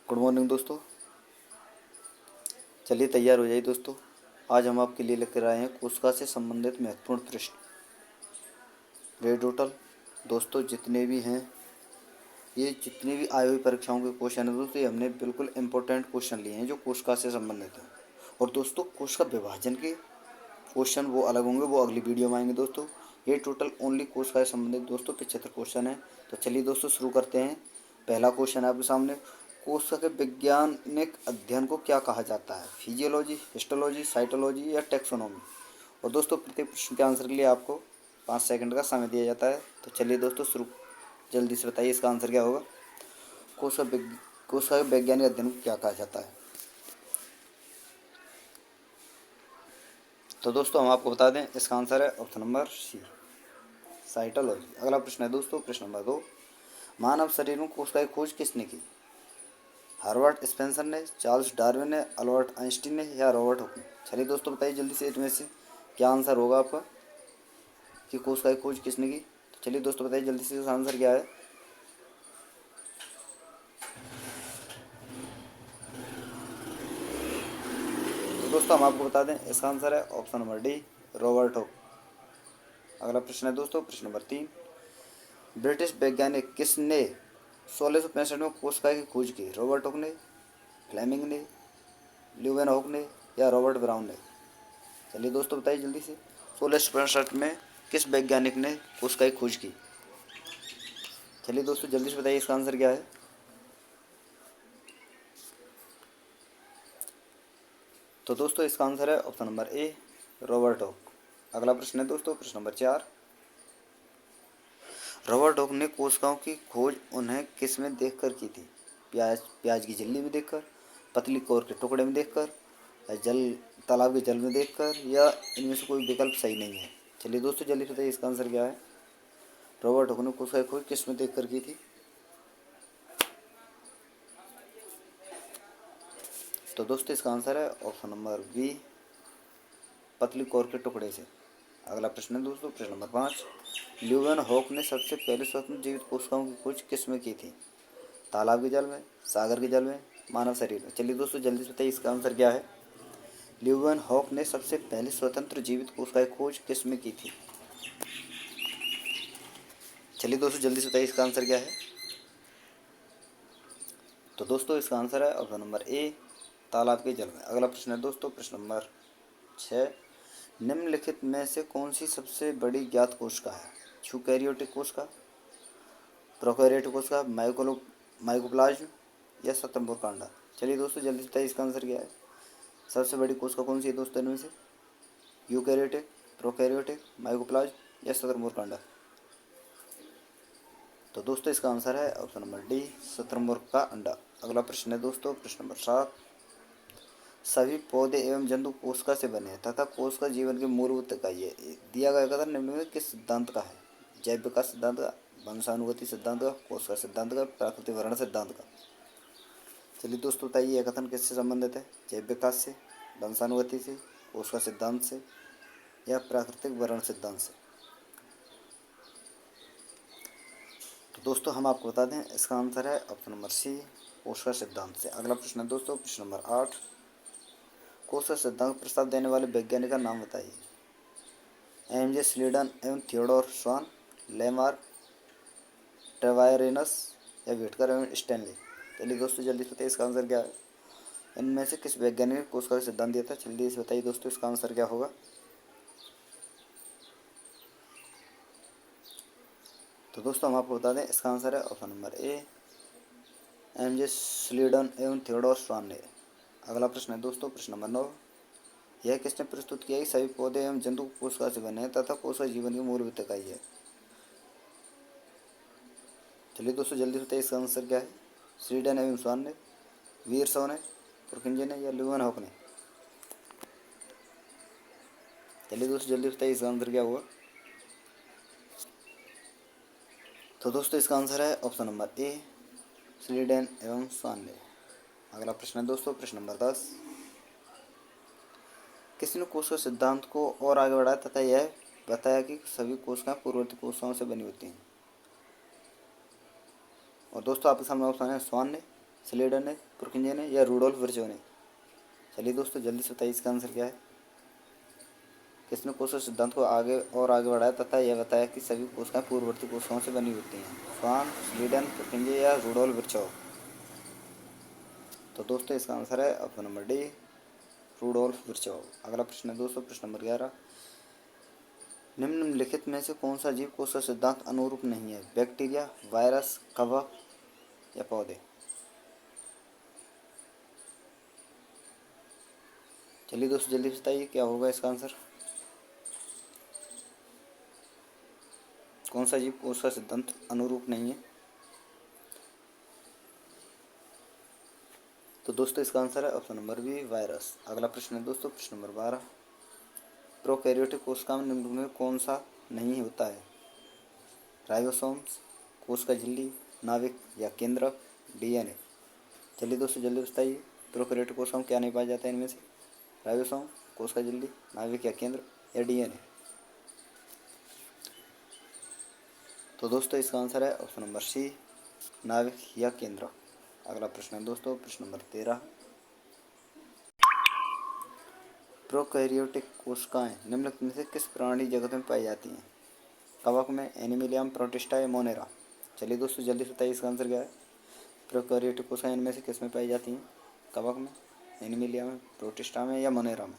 Good morning दोस्तों। चलिए तैयार हो जाइए दोस्तों। आज हम आपके लिए लेकर आए हैं कोशिका से संबंधित महत्वपूर्ण प्रश्न। रे टोटल दोस्तों जितने भी हैं, ये जितने भी आई हुई परीक्षाओं के क्वेश्चन हैं दोस्तों, ये हमने बिल्कुल इंपॉर्टेंट क्वेश्चन लिए हैं जो कोशिका से संबंधित हैं। और दोस्तों कोशिका विभाजन के क्वेश्चन वो अलग होंगे, वो अगली वीडियो में आएंगे दोस्तों। ये टोटल ओनली कोशिका से संबंधित दोस्तों 75 क्वेश्चन हैं। तो चलिए दोस्तों शुरू करते हैं। पहला क्वेश्चन है आपके सामने। कोशिका के वैज्ञानिक अध्ययन को क्या कहा जाता है? फिजियोलॉजी, हिस्टोलॉजी, साइटोलॉजी या टैक्सोनॉमी? और दोस्तों प्रत्येक प्रश्न के आंसर के लिए आपको 5 सेकंड का समय दिया जाता है। तो चलिए दोस्तों शुरू, जल्दी से बताइए इसका आंसर क्या होगा। कोशिका के वैज्ञानिक अध्ययन को क्या कहा जाता है? तो दोस्तों हम आपको बता दें, इसका आंसर है ऑप्शन नंबर सी, साइटोलॉजी। अगला प्रश्न है दोस्तों, प्रश्न नंबर 2। मानव शरीर में कोशिका की खोज किसने की? हार्वर्ड स्पेंसर ने, चार्ल्स डार्विन ने, अल्बर्ट आइंस्टीन ने या रॉबर्ट हुक ने? चलिए दोस्तों बताइए जल्दी से इनमें से क्या आंसर होगा आपका कि कोशिका की खोज किसने की। तो चलिए दोस्तों बताइए जल्दी से इसका आंसर क्या है। तो दोस्तों हम आपको बता दें, इसका आंसर है option number D, Robert Hooke. अगला प्रश्न है दोस्तों, प्रश्न नंबर 3। ब्रिटिश वैज्ञानिक किसने 1665 में कोशिका की खोज की? रॉबर्ट हुक ने, फ्लेमिंग ने, ल्यूवेन हुक ने या रॉबर्ट ब्राउन ने? चलिए दोस्तों बताइए जल्दी से, 1665 में किस वैज्ञानिक ने कोशिका की खोज की? चलिए दोस्तों जल्दी से बताइए इसका आंसर क्या है। तो दोस्तों इसका आंसर है ऑप्शन नंबर ए, रॉबर्ट हुक। अगला प्रश्न है दोस्तों, प्रश्न नंबर 4। रॉबर्ट हुक ने कोशिकाओं की खोज उन्हें किस में देखकर की थी? प्याज की झिल्ली में देखकर, पतली कोर के टुकड़े में देखकर, या तालाब के जल में देखकर, या इनमें से कोई विकल्प सही नहीं है? चलिए दोस्तों जल्दी बताइए इसका आंसर क्या है। रॉबर्ट हुक ने कोशिका की खोज किस में देखकर की थी? तो दोस्तों इसका आंसर है ऑप्शन नंबर बी, पतली कोर के टुकड़े से। अगला प्रश्न है दोस्तों, प्रश्न नंबर 5। ल्यूवेन हॉक ने सबसे पहले स्वतंत्र जीवित कोशिकाओं की खोज किस में की थी? तालाब के जल में, सागर के जल में, मानव शरीर में? चलिए दोस्तों जल्दी से बताइए इसका आंसर क्या है। ल्यूवेन हॉक ने सबसे पहले स्वतंत्र जीवित कोशिका की खोज किस में की थी? चलिए दोस्तों जल्दी से बताइए इसका आंसर क्या है। तो दोस्तों इसका आंसर है ऑप्शन नंबर ए, तालाब के जल में। अगला प्रश्न है दोस्तों, प्रश्न नंबर 6। निम्नलिखित में से कौन सी सबसे बड़ी ज्ञात कोशिका है? यूकैरियोटिक कोशिका, प्रोकैरियोटिक कोशिका, माइकोप्लाज्म या शुतुरमुर्ग कांडा? चलिए दोस्तों जल्दी से बताइए इसका आंसर क्या है। सबसे बड़ी कोशिका कौन सी है दोस्तों इनमें से? यूकैरियोटिक, प्रोकैरियोटिक, माइकोप्लाज्म या शुतुरमुर्ग कांडा? तो दोस्तों इसका आंसर है ऑप्शन नंबर डी, शुतुरमुर्ग का अंडा। अगला प्रश्न है दोस्तों, प्रश्न नंबर 7। सभी पौधे एवं जंतु कोशिका से बने हैं तथा कोशिका जीवन के मूलभूत इकाई है। दिया गया कथन निम्न में किस सिद्धांत का है? जैव विकास सिद्धांत का, वंशानुगति सिद्धांत का, कोशिका सिद्धांत का, प्राकृतिक वर्ण सिद्धांत का? चलिए दोस्तों बताइए यह कथन किससे संबंधित है? जैव विकास से, वंशानुगति से, कोशिका सिद्धांत से या प्राकृतिक वर्ण सिद्धांत से? तो दोस्तों हम आपको बता दें, इसका आंसर है ऑप्शन नंबर सी, कोशिका सिद्धांत से। अगला प्रश्न है दोस्तों, प्रश्न नंबर 8। कोशिका सिद्धांत का प्रस्ताव देने वाले वैज्ञानिक का नाम बताइए। एम जे स्लीडन एवं थियोडोर स्वान, लेमार्क, ट्रेवायरेनस या व्हिटकर एवं स्टैनली? चलिए दोस्तों जल्दी से बताइए इसका आंसर क्या है। इनमें से किस वैज्ञानिक ने कोशिका का सिद्धांत दिया था? जल्दी से बताइए दोस्तों इसका आंसर क्या होगा। तो दोस्तों हम आपको बता दें, इसका आंसर है option number A, M J Schleiden एवं थियोडोर स्वान ने। अगला प्रश्न है दोस्तों, प्रश्न नंबर 9। यह किसने प्रस्तुत किया कि सभी पौधे एवं जंतु कोशिका से बने हैं तथा कोशिका जीवन की मूलभूत इकाई है? चलिए दोस्तों जल्दी बताइए इसका आंसर क्या है। स्लीडन एवं स्वान ने, वीरसो ने, पुरकिंजे ने या ल्यूवन हॉक ने? चलिए दोस्तों जल्दी बताइए इसका आंसर क्या हुआ। तो दोस्तों इसका आंसर है ऑप्शन नंबर ए, स्लीडन एवं स्वान ने। अगला प्रश्न है दोस्तों, प्रश्न नंबर 10। किसी ने कोशिका सिद्धांत को और आगे बढ़ाया तथा यह बताया कि सभी कोशिकाएं पूर्ववर्ती कोशिकाओं से बनी होती हैं? और दोस्तों आपके सामने ऑप्शन है स्वान ने, स्लेडर ने, पुरकिंजे ने या रूडोल्फ विर्चो ने? चलिए दोस्तों जल्दी से बताइए इसका आंसर क्या है। किसने कोशिका सिद्धांत को आगे और आगे बढ़ाया तथा यह बताया कि सभी कोशिकाएं पूर्ववर्ती कोशिकाओं से बनी होती हैं? स्वान, स्लीडन, पुरकिंजे या रूडोल्फ विर्चो? तो दोस्तों इसका आंसर है option number D, Rudolph Virchow. अगला प्रश्न है दोस्तों, प्रश्न नंबर 11। निम्नलिखित में से कौन सा जीव कोशिका सिद्धांत अनुरूप नहीं है? बैक्टीरिया, वायरस, कवक या पौधे? चलिए दोस्तों जल्दी बताइए क्या होगा इसका आंसर। कौन सा जीव कोशिका सिद्धांत अनुरूप नहीं है? तो दोस्तों इसका आंसर है ऑप्शन नंबर बी, वायरस। अगला प्रश्न है दोस्तों, प्रश्न नंबर 12। प्रोकैरियोटिक कोशिका में निम्न में कौन सा नहीं होता है? राइबोसोम्स, कोशिका झिल्ली, नाभिक या केंद्रक, डीएनए? चलिए दोस्तों जल्दी बताइए प्रोकैरियोटिक कोशिका में क्या नहीं पाया जाता है इनमें से? राइबोसोम, कोशिका झिल्ली, नाभिक या केंद्र या डीएनए? तो दोस्तों इसका आंसर है ऑप्शन नंबर सी, नाभिक या केंद्र। अगला प्रश्न है दोस्तों, प्रश्न नंबर 13। प्रोकैरियोटिक कोशिकाएं निम्नलिखित में से किस प्राणी जगत में पाई जाती हैं? कवक में, एनिमिलियम, प्रोटिस्टा या मोनेरा? चलिए दोस्तों जल्दी से बताइए इसका आंसर क्या है। प्रोकैरियोटिक कोशिकाएं इनमें से किस में पाई जाती हैं? कवक में, एनिमिलिया में, प्रोटिस्टा में या मोनेरा में?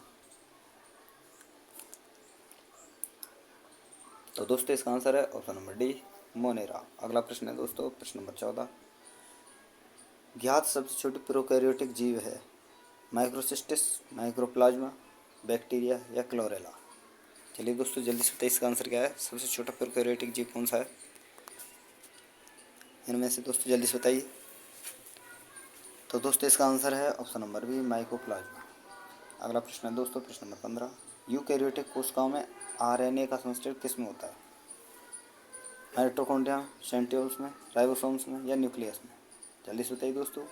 तो दोस्तों इसका आंसर है ऑप्शन नंबर डी, मोनेरा। अगला प्रश्न है दोस्तों, प्रश्न नंबर 14। ज्ञात सबसे छोटी प्रोकैरियोटिक जीव है? माइक्रोसिस्टिस, माइक्रोप्लाज्मा, बैक्टीरिया या क्लोरेला? चलिए दोस्तों जल्दी से बताइए इसका आंसर क्या है। सबसे छोटा प्रोकैरियोटिक जीव कौन सा है इनमें से? दोस्तों जल्दी से बताइए। तो दोस्तों इसका आंसर है ऑप्शन नंबर बी, माइक्रोप्लाज्मा। अगला प्रश्न है दोस्तों, प्रश्न नंबर 15। यूकैरियोटिक कोशिकाओं में आरएनए का संश्लेषण किस में होता है? माइटोकॉन्ड्रिया, सेंट्रियोल्स में, राइबोसोम्स में या न्यूक्लियस में? जल्दी से बताइए दोस्तों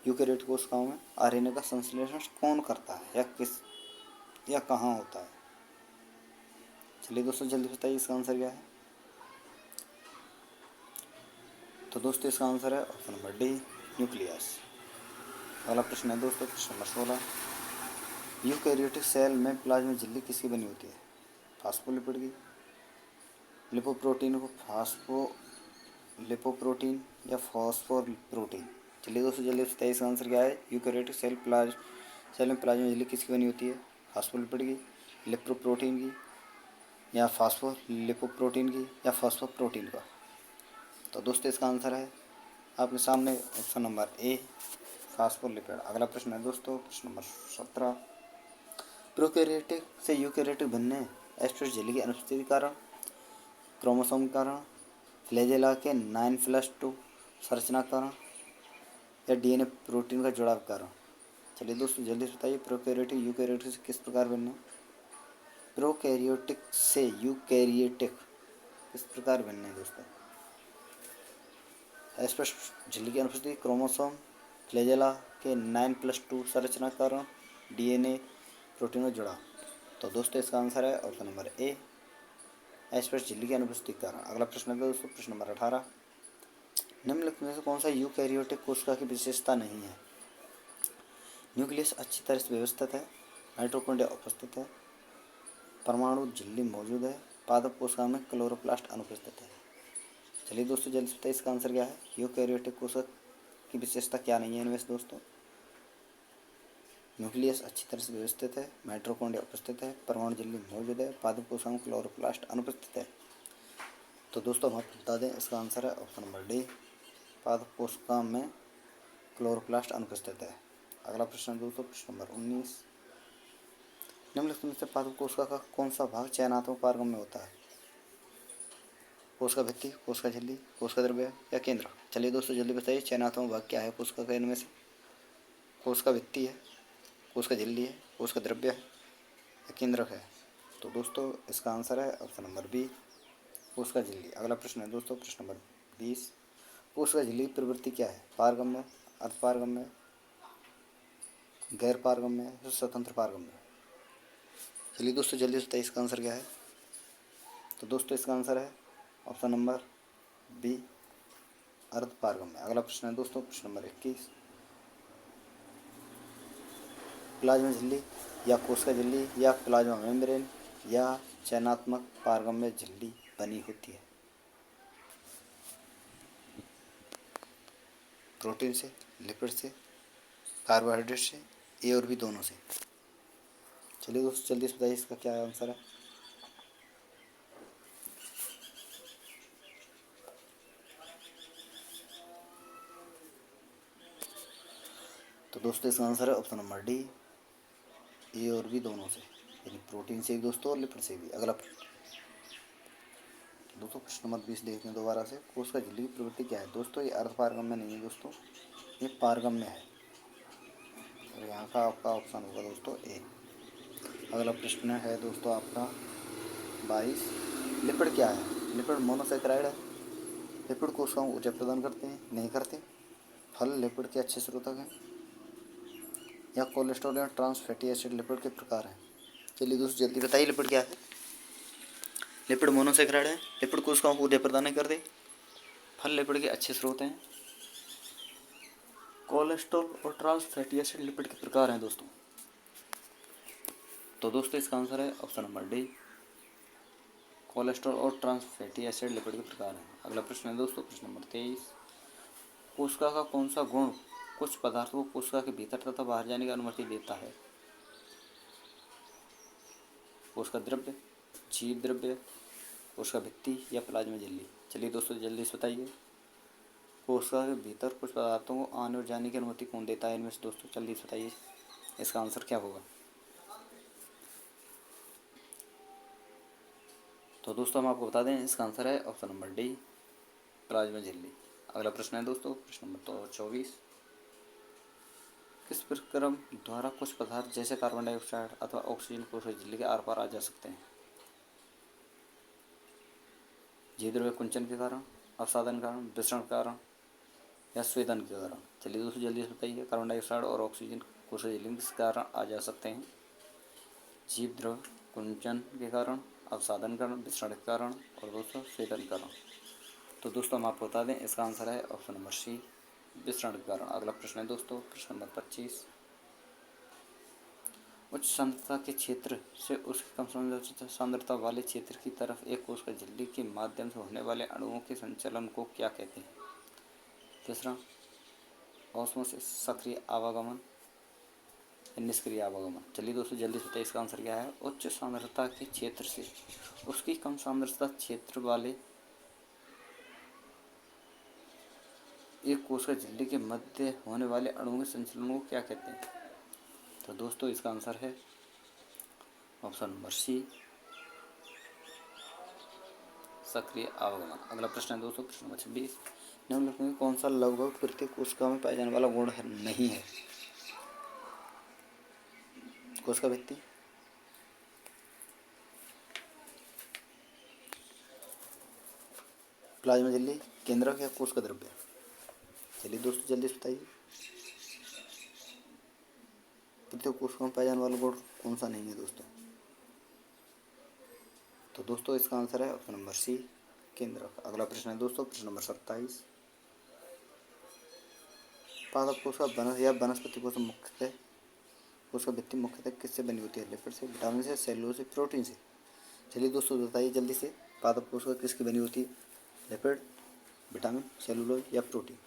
यूकैरियोटिक कोशिकाओं में आरएनए का संश्लेषण कौन करता है या किस या कहाँ होता है? चलिए दोस्तों जल्दी बताइए इसका आंसर क्या है। तो दोस्तों इसका आंसर है ऑप्शन नंबर डी, न्यूक्लियस। अगला प्रश्न है दोस्तों, प्रश्न नंबर 16। यूकैरियोटिक सेल में प्लाज्मा झिल्ली किसकी बनी होती है? फास्फोलिपिड की, लिपोप्रोटीन को लिपोप्रोटीन या फॉस्फोप्रोटीन? चलिए दोस्तों जल्दी बताइए इसका आंसर क्या है। यूकैरियोटिक सेल में प्लाज्मा झिल्ली किसकी बनी होती है? फास्फोलिपिड की, लिपोप्रोटीन की या लिपोप्रोटीन की या फॉस्फोप्रोटीन का? तो दोस्तों इसका आंसर है आपके सामने ऑप्शन नंबर ए, फास्फोलिपिड। अगला प्रश्न है दोस्तों, प्रश्न नंबर 17। प्रोकैरियोटिक से यूकैरियोटिक बनने एस्ट्रोस झिल्ली की अनुपस्थिति के कारण, क्रोमोसोम के कारण, फ्लैजेला के 9+2 संरचना के कारण या डीएनए प्रोटीन का जुड़ाव के कारण? चलिए दोस्तों जल्दी से बताइए प्रोकैरियोटिक यूकैरियोटिक से किस प्रकार बनने? प्रोकैरियोटिक से यूकैरियोटिक किस प्रकार बनने हैं दोस्तों? एस्ट्रोस झिल्ली की अनुपस्थिति, क्रोमोसोम, फ्लैजेला के 9+2 संरचना के कारण, डीएनए प्रोटीन का जुड़ाव? तो दोस्तों इसका आंसर है ऑप्शन नंबर ए, एस्ट्रोस झिल्ली की अनुपस्थिति के कारण। अगला प्रश्न है दोस्तों, प्रश्न नंबर 18। निम्नलिखित में से कौन सा यूकैरियोटिक कोशिका की विशेषता नहीं है? न्यूक्लियस अच्छी तरह से व्यवस्थित है, माइटोकॉन्ड्रिया उपस्थित है, परमाणु झिल्ली मौजूद है, पादप कोशिका में क्लोरोप्लास्ट अनुपस्थित है? चलिए दोस्तों जल्दी से बताइए इसका आंसर क्या है। यूकैरियोटिक कोशिका की विशेषता क्या नहीं है इनमें से दोस्तों? न्यूक्लियस अच्छी तरह से व्यवस्थित है, माइटोकॉन्ड्रिया उपस्थित है, परमाणु झिल्ली मौजूद है, पादप कोशिका में क्लोरोप्लास्ट अनुपस्थित है? तो दोस्तों हम आपको बता दें इसका आंसर है ऑप्शन नंबर डी, पादप कोशिका में क्लोरोप्लास्ट अनुपस्थित है। अगला प्रश्न दोस्तों, प्रश्न नंबर 19। निम्नलिखित में से पादप कोशिका का कौन सा भाग चयनात्मक पारगम में होता है? कोशिका भित्ति, कोशिका झिल्ली, कोशिका द्रव्य या केंद्र? चलिए दोस्तों जल्दी बताइए चयनात्मक भाग क्या है कोशिका का इनमें से? कोशिका भित्ति है, कोशिका झिल्ली है, कोशिका द्रव्य है या केंद्रक है? तो दोस्तों इसका आंसर है ऑप्शन नंबर बी, कोशिका झिल्ली। अगला प्रश्न है दोस्तों, प्रश्न नंबर 20। कोशिका झिल्ली की प्रवृत्ति क्या है? पारगम्य, अर्धपारगम्य, गैर पारगम्य या स्वतंत्र पारगम्य? चलिए दोस्तों जल्दी से बताइए इसका आंसर क्या है। तो दोस्तों इसका आंसर है ऑप्शन नंबर बी, अर्धपारगम्य। अगला प्रश्न है दोस्तों, प्रश्न नंबर 21। प्लाज्मा झिल्ली या कोशिका झिल्ली या प्लाज्मा मेम्ब्रेन या चयनात्मक पारगम्य झिल्ली बनी होती है? प्रोटीन से, लिपिड से, कार्बोहाइड्रेट से, ए और बी दोनों से। चलिए दोस्तों जल्दी से बताइए इसका क्या आंसर है। तो दोस्तों इसका आंसर है ऑप्शन नंबर डी, ए और बी दोनों से, यानी प्रोटीन से भी दोस्तों और लिपिड से भी। अगला प्रश्न दोस्तों, प्रश्न नंबर 20 देखते हैं दोबारा से। कोशिका झिल्ली की प्रवृत्ति क्या है? दोस्तों ये अर्ध पारगम्य नहीं है दोस्तों, ये पारगम्य है, और यहाँ का आपका ऑप्शन होगा दोस्तों ए। अगला प्रश्न है दोस्तों आपका 22, लिपिड क्या है? लिपिड मोनोसेकेराइड है। लिपिड कोशिकाओं को ऊर्जा प्रदान करते हैं, नहीं करते। फल लिपिड के अच्छे स्रोतक हैं, या कोलेस्ट्रॉल या ट्रांस फैटी एसिड लिपिड के प्रकार हैं? चलिए दोस्तों जल्दी बताइए लिपिड क्या है। लिपिड मोनोसेकेराइड है। लिपिड कोशिकाओं को ऊर्जा प्रदान नहीं करते। फल लिपिड के अच्छे स्रोत हैं। कोलेस्ट्रॉल और ट्रांस फैटी एसिड लिपिड के प्रकार हैं दोस्तों। तो दोस्तों इसका आंसर है ऑप्शन नंबर डी, कोलेस्ट्रॉल और ट्रांस फैटी एसिड लिपिड के प्रकार हैं। अगला प्रश्न है दोस्तों प्रश्न नंबर 23, कोशिका का कौन सा गुण कुछ पदार्थों को कोशिका के भीतर तथा बाहर जाने की अनुमति देता है? कोशिका द्रव्य, जीव द्रव्य, कोशिका भित्ति या प्लाज्मा झिल्ली? चलिए दोस्तों जल्दी से बताइए, कोशिका के भीतर कुछ पदार्थों को आने और जाने की अनुमति कौन देता है इनमें से? दोस्तों जल्दी से बताइए इसका आंसर क्या होगा। तो दोस्तों हम आपको बता दें इसका आंसर है ऑप्शन नंबर डी, प्लाज्मा झिल्ली। अगला प्रश्न है दोस्तों प्रश्न नंबर 24, किस प्रक्रिया द्वारा कुछ पदार्थ जैसे कार्बन डाइऑक्साइड अथवा ऑक्सीजन कोशिका झिल्ली के आर पार आ जा सकते हैं? जीव द्रव्य कुंचन के कारण, अवसादन के कारण, विसरण के कारण या स्वेदन के कारण? चलिए दोस्तों जल्दी से बताइए, कार्बन डाइऑक्साइड और ऑक्सीजन कोशिका झिल्ली किस कारण आ जा सकते हैं? जीव द्रव्य कुंचन के कारण, अवसादन के कारण, विसरण के कारण और दोस्तों स्वेदन के कारण। तो दोस्तों हम आपको बता दें इसका आंसर है ऑप्शन नंबर सी, विसरण के कारण। अगला प्रश्न है दोस्तों प्रश्न नंबर 25, उच्च सांद्रता के क्षेत्र से उसकी कम सांद्रता वाले क्षेत्र की तरफ एक कोशिका झिल्ली के माध्यम से होने वाले अणुओं के संचलन को क्या कहते हैं? तीसरा, ऑस्मोसिस, सक्रिय आवागमन, निष्क्रिय आवागमन? चलिए दोस्तों जल्दी से बताइए इसका आंसर क्या है। उच्च सांद्रता के क्षेत्र से उसकी कम सांद्रता क्षेत्र वाले एक कोशिका झिल्ली के मध्य होने वाले अणुओं के संचलन को क्या कहते हैं? तो दोस्तों इसका आंसर है ऑप्शन नंबर सी, सक्रिय आवागमन। अगला प्रश्न है दोस्तों प्रश्न नंबर 26, निम्नलिखित में कौन सा लगभग प्रत्येक कोशिका में पाए जाने वाला गुण नहीं है? कोशिका भित्ति, प्लाज्मा झिल्ली, केंद्रक या कोशिका द्रव्य? चलिए दोस्तों जल्दी से बताइए, प्रत्येक कोशिका में पाए जाने वाला गुण कौन सा नहीं है दोस्तों? तो दोस्तों इसका आंसर है ऑप्शन नंबर सी, केंद्रक। अगला प्रश्न है दोस्तों प्रश्न नंबर 27, पादप कोशिका या वनस्पति कोशिका मुख्यतः कोशिका भित्ति मुख्यतः किससे बनी होती है? लिपिड से, विटामिन से, सेलुलोज से, प्रोटीन से? चलिए दोस्तों बताइए जल्दी से, पादप कोशिका किसकी बनी होती है? लिपिड, विटामिन, सेलुलोज या प्रोटीन?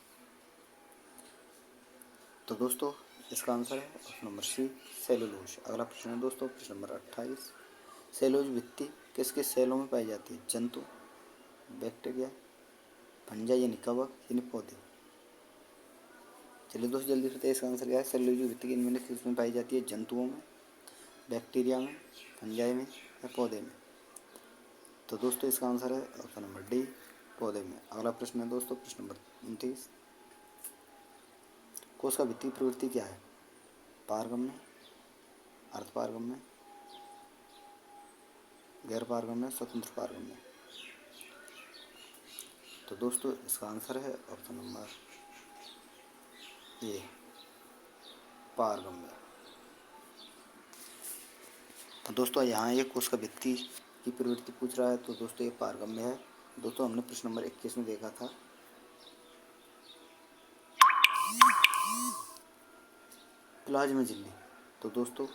तो दोस्तों इसका आंसर है ऑप्शन नंबर सी, सेलुलोज। अगला प्रश्न है दोस्तों प्रश्न नंबर 28, सेलुलोज भित्ति किसके सेलों में पाई जाती है? जंतु, बैक्टीरिया, फंजाई यानी कवक यानी पौधे? चलिए दोस्तों जल्दी बताइए इसका आंसर क्या है। सेलुलोज भित्ति की इनमें किसमें पाई जाती है? जंतुओं में, बैक्टीरिया में, फंजाई में या पौधे में? तो दोस्तों इसका आंसर है ऑप्शन नंबर डी, पौधे में। अगला प्रश्न है दोस्तों प्रश्न नंबर 29, कोशिका भित्ति की प्रवृत्ति क्या है? पारगम्य, अर्धपारगम्य, गैर पारगम्य, स्वतंत्र पारगम्य? तो दोस्तों इसका आंसर है ऑप्शन नंबर ए, पारगम्य। तो दोस्तों यहाँ ये कोशिका भित्ति की प्रवृत्ति पूछ रहा है, तो दोस्तों ये पारगम्य है। दोस्तों हमने प्रश्न नंबर 21 में देखा था प्लाज्मा झिल्ली, तो दोस्तों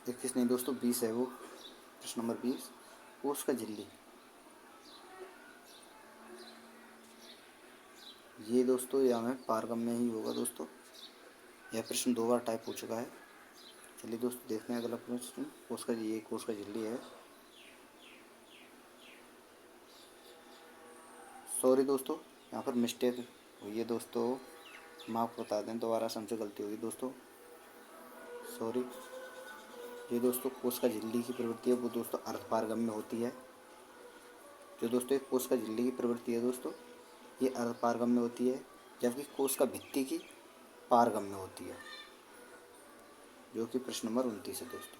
21 नहीं दोस्तों 20 है वो, प्रश्न नंबर 20, कोश का झिल्ली। ये दोस्तों यह हमें पारगम्य ही होगा दोस्तों, यह प्रश्न 2 बार टाइप हो चुका है। चलिए दोस्तों देखते हैं अगला प्रश्न। कोश का झिल्ली है। सॉरी दोस्तों, यहाँ पर मिस्टेक हुई है दोस्तों, हम आपको बता दें, दोबारा से हमसे गलती होगी दोस्तों, सॉरी। ये दोस्तों कोश का झिल्ली की प्रवृत्ति है वो दोस्तों अर्धपारगम्य होती है। जो दोस्तों एक कोश का झिल्ली की प्रवृत्ति है दोस्तों, ये अर्धपारगम्य होती है, जबकि कोश का भित्ति की पारगम्य होती है, जो कि प्रश्न नंबर 29 है दोस्तों,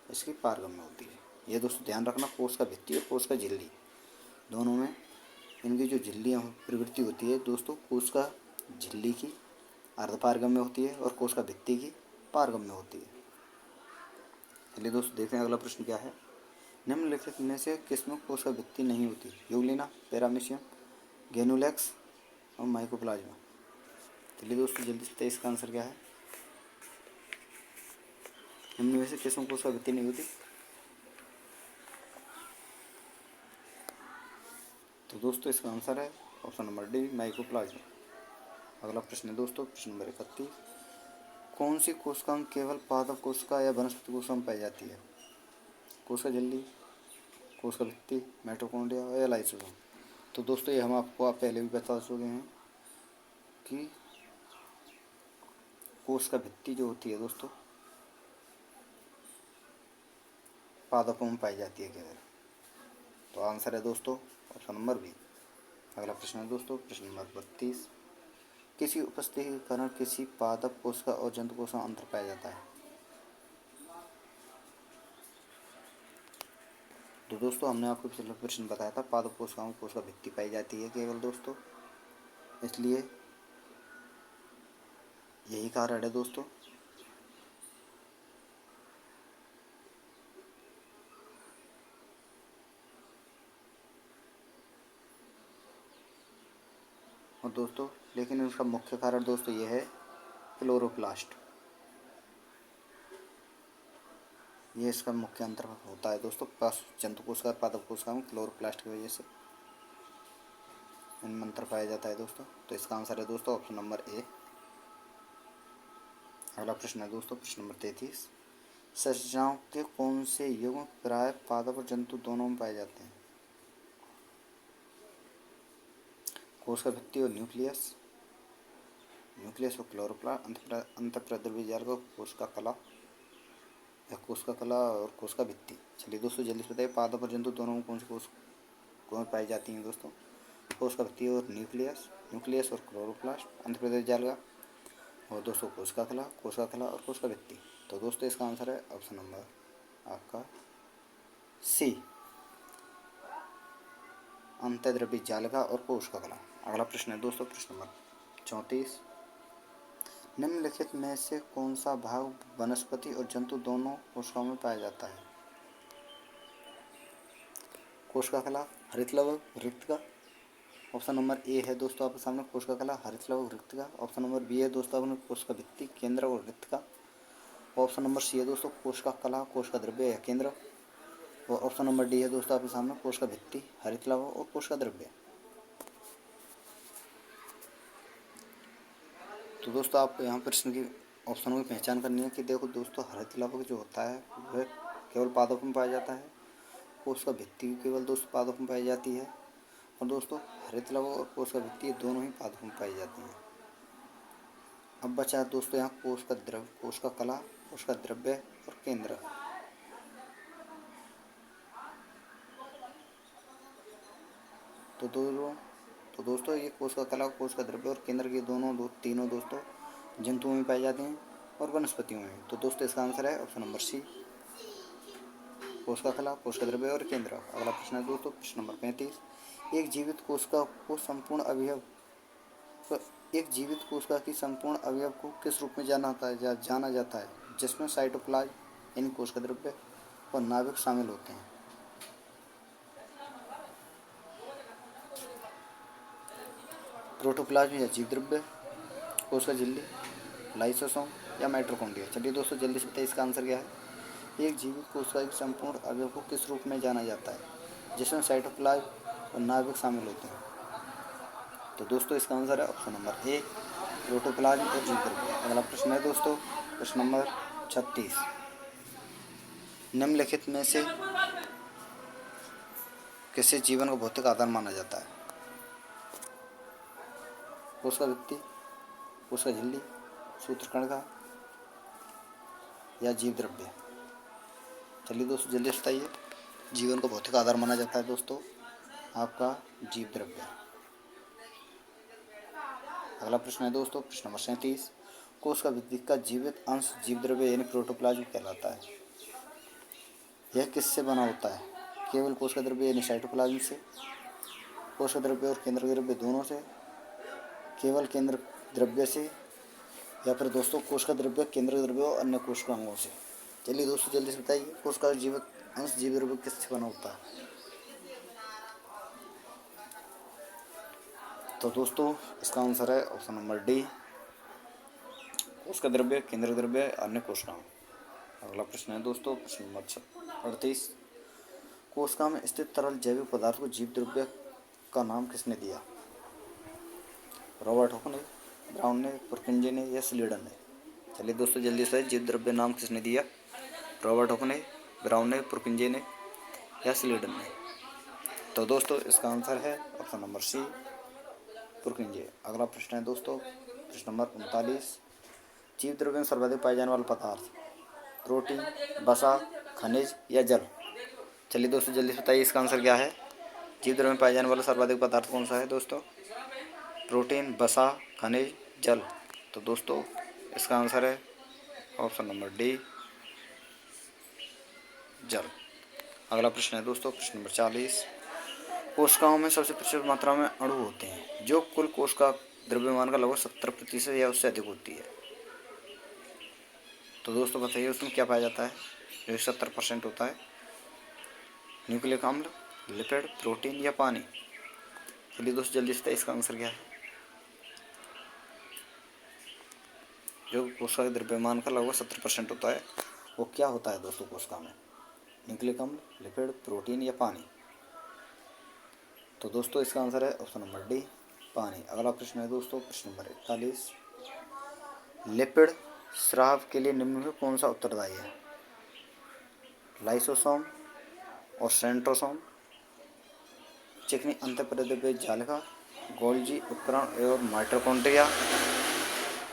इसकी पारगम्य होती है। ये दोस्तों ध्यान रखना, कोश का भित्ति और कोश का झिल्ली दोनों में इनकी जो झिल्ली प्रवृत्ति होती है दोस्तों, कोश का झिल्ली की अर्धपारगम्य होती है और कोश का भित्ति की पारगम्य होती है। चलिए दोस्तों देखते हैं अगला प्रश्न क्या है। निम्नलिखित में से किसमें कोश का भित्ति नहीं होती? यूग्लिना, पैरामीशियम, ग्रेनुलेक्स और माइकोप्लाज्मा। चलिए दोस्तों जल्दी से इसका आंसर क्या है? निम्न में से किसमें कोश का भित्ति नहीं होती? तो दोस्तों इसका आंसर है ऑप्शन नंबर डी, माइकोप्लाज्मा। अगला प्रश्न है दोस्तों, प्रश्न नंबर 31, कौन सी कोशिकाएं केवल पादप कोशिका या वनस्पति कोशिका में पाई जाती है? कोश का झिल्ली, कोश का भित्ति, माइटोकॉन्ड्रिया या लाइसोसोम। तो दोस्तों ये हम आपको पहले भी बता चुके हैं कि कोश का भित्ति जो होती है दोस्तों पादपों में पाई जाती है केवल। तो आंसर है दोस्तों ऑप्शन नंबर बी। अगला प्रश्न है दोस्तों, प्रश्न नंबर 32, किसी उपस्थिति के कारण किसी पादप कोशिका और जंतु कोशिका में अंतर पाया जाता है? तो दोस्तों हमने आपको पिछले प्रश्न बताया था, पादप कोशिकाओं में कोशिका भित्ति पाई जाती है केवल दोस्तों, इसलिए यही कारण है दोस्तों। और दोस्तों लेकिन इसका मुख्य कारण दोस्तों ये है क्लोरोप्लास्ट, ये इसका मुख्य अंतर होता है दोस्तों। जंतु कोशिका और पादप कोशिका में क्लोरोप्लास्ट की वजह से इनमें अंतर पाया जाता है दोस्तों। तो इसका आंसर है दोस्तों ऑप्शन नंबर ए। अगला प्रश्न है दोस्तों, प्रश्न नंबर 33, संरचनाओं के कौन से युग्म प्राय पादप और जंतु दोनों में पाए जाते हैं? कोश का भित्ति और न्यूक्लियस, न्यूक्लियस और क्लोरोप्लास्ट, अंतःप्रद्रव्य जाल को कोश का कला या कोश का कला और कोश का भित्ति। चलिए दोस्तों जल्दी से बताइए, पादप और जंतु दोनों में कौन सी कोश कौन पाई जाती हैं दोस्तों? कोश का भित्ति और न्यूक्लियस, न्यूक्लियस और क्लोरोप्लास्ट, अंतःप्रद्रव्य जाल का, और दोस्तों कोश का कला और कोश का भित्ति। तो दोस्तों इसका आंसर है ऑप्शन नंबर आपका सी, अंतःद्रव्य जालिका और कोश का कला। अगला प्रश्न है दोस्तों, प्रश्न नंबर 34, निम्नलिखित में से कौन सा भाग वनस्पति और जंतु दोनों कोशिकाओं में पाया जाता है? कोश का कला, हरित लवक, रिक्तिका। ऑप्शन नंबर ए है दोस्तों आपके सामने कोश का कला, हरित लवक, रिक्तिका। ऑप्शन नंबर बी है दोस्तों आपने कोश का भित्ति, केंद्र और रिक्तिका। ऑप्शन नंबर सी है दोस्तों कोश का कला, कोश का द्रव्य या केंद्र। और ऑप्शन नंबर डी है दोस्तों आपके सामने कोश का भित्ति, हरित लवक और कोश का द्रव्य। तो दोस्तों आपको यहाँ प्रश्न की ऑप्शनों की पहचान करनी है कि देखो दोस्तों हरित लवक जो होता है वह केवल पादपों में पाया जाता है, कोश का भित्ति केवल दोस्तों पादपों में पाई जाती है, और दोस्तों हरित लवक और कोश का भित्ति दोनों ही पादपों में पाई जाती हैं। अब बचा दोस्तों यहाँ कोश का कला, कोश का द्रव्य और केंद्र। तो दोस्तों ये कोश का कला, कोश का द्रव्य और केंद्र के तीनों दोस्तों जंतुओं में पाए जाते हैं और वनस्पतियों में। तो दोस्तों इसका आंसर है ऑप्शन नंबर सी, कोश का कला, कोश का द्रव्य और केंद्र। अगला प्रश्न है दोस्तों, प्रश्न नंबर 35, एक जीवित कोशिका की संपूर्ण अवयव को किस रूप में जाना जाता है जिसमें साइटोप्लाज्म यानी कोश का द्रव्य और नाभिक शामिल होते हैं? प्रोटोप्लाज्म या जीव द्रव्य, कोशिका झिल्ली, लाइसोसोम या माइटोकॉन्ड्रिया। चलिए दोस्तों जल्दी से बताइए इसका आंसर क्या है। एक जीवित कोशिका के संपूर्ण अवयव को किस रूप में जाना जाता है जिसमें साइटोप्लाज्म और नाभिक शामिल होते हैं। तो दोस्तों इसका आंसर है ऑप्शन नंबर ए, प्रोटोप्लाज्म और जीव द्रव्य। अगला प्रश्न है दोस्तों प्रश्न नंबर 36। निम्नलिखित में से किसे जीवन का भौतिक आधार माना जाता है। कोशिका भित्ति, कोशिका झिल्ली, सूत्रकणिका या जीव द्रव्य। चलिए दोस्तों जल्दी से बताइए। जीवन का भौतिक आधार माना जाता है दोस्तों आपका जीव द्रव्य। अगला प्रश्न है दोस्तों प्रश्न नंबर 37। कोशिका भित्ति का जीवित अंश जीव द्रव्य यानी प्रोटोप्लाज्म कहलाता है। यह किससे बना होता है। केवल कोशिका द्रव्य यानी साइटोप्लाज्म से, कोशिका द्रव्य और केंद्रक द्रव्य दोनों से, केवल केंद्रक द्रव्य से, या फिर दोस्तों कोशिका द्रव्य, केंद्रक द्रव्य और अन्य कोशिकांगों से। चलिए दोस्तों जल्दी से बताइए कोशिका जीवित अंश जीव द्रव्य किससे बना होता है। तो दोस्तों इसका आंसर है ऑप्शन नंबर डी, कोशिका द्रव्य, केंद्रक द्रव्य, अन्य कोशिकाओं। अगला प्रश्न है दोस्तों प्रश्न नंबर 38। कोशिका में स्थित तरल जैविक पदार्थ को जीव द्रव्य का नाम किसने दिया। रॉबर्ट हॉक ने, ब्राउन ने, पुरकिंजे ने या स्लीडन ने। चलिए दोस्तों जल्दी से जीव द्रव्य नाम किसने दिया। रॉबर्ट हॉक ने, ब्राउन ने, पुरकिंजे ने या स्लीडन ने। तो दोस्तों इसका आंसर है ऑप्शन नंबर सी, पुरकिंजे। अगला प्रश्न है दोस्तों प्रश्न नंबर 39। जीव द्रव्य में सर्वाधिक पाए जाने वाले पदार्थ प्रोटीन, वसा, खनिज या जल। चलिए दोस्तों जल्दी से बताइए इसका आंसर क्या है। जीव द्रव्य में पाए जाने वाला सर्वाधिक पदार्थ कौन सा है दोस्तों। प्रोटीन, वसा, खनिज, जल। तो दोस्तों इसका आंसर है ऑप्शन नंबर डी, जल। अगला प्रश्न है दोस्तों प्रश्न नंबर 40। कोशिकाओं में सबसे प्रचुर मात्रा में अणु होते हैं जो कुल कोशिका द्रव्यमान का लगभग 70% या उससे अधिक होती है। तो दोस्तों बताइए उसमें क्या पाया जाता है जो 70% होता है। न्यूक्लिक अम्ल, लिपिड, प्रोटीन या पानी। चलिए दोस्तों जल्दी से इसका आंसर क्या है। जो कोशिका के द्रव्यमान का लगभग 70% होता है वो क्या होता है दोस्तों कोशिका में। न्यूक्लिक अम्ल, लिपिड, प्रोटीन या पानी। तो दोस्तों इसका आंसर है ऑप्शन नंबर डी, पानी। अगला प्रश्न है दोस्तों प्रश्न नंबर 41। लिपिड स्राव के लिए निम्न में कौन सा उत्तरदायी है। लाइसोसोम और सेंट्रोसोम, चिकनी अंतःपरिवर्ती जालिका, गोल्जी उपकरण और माइटोकॉन्ड्रिया।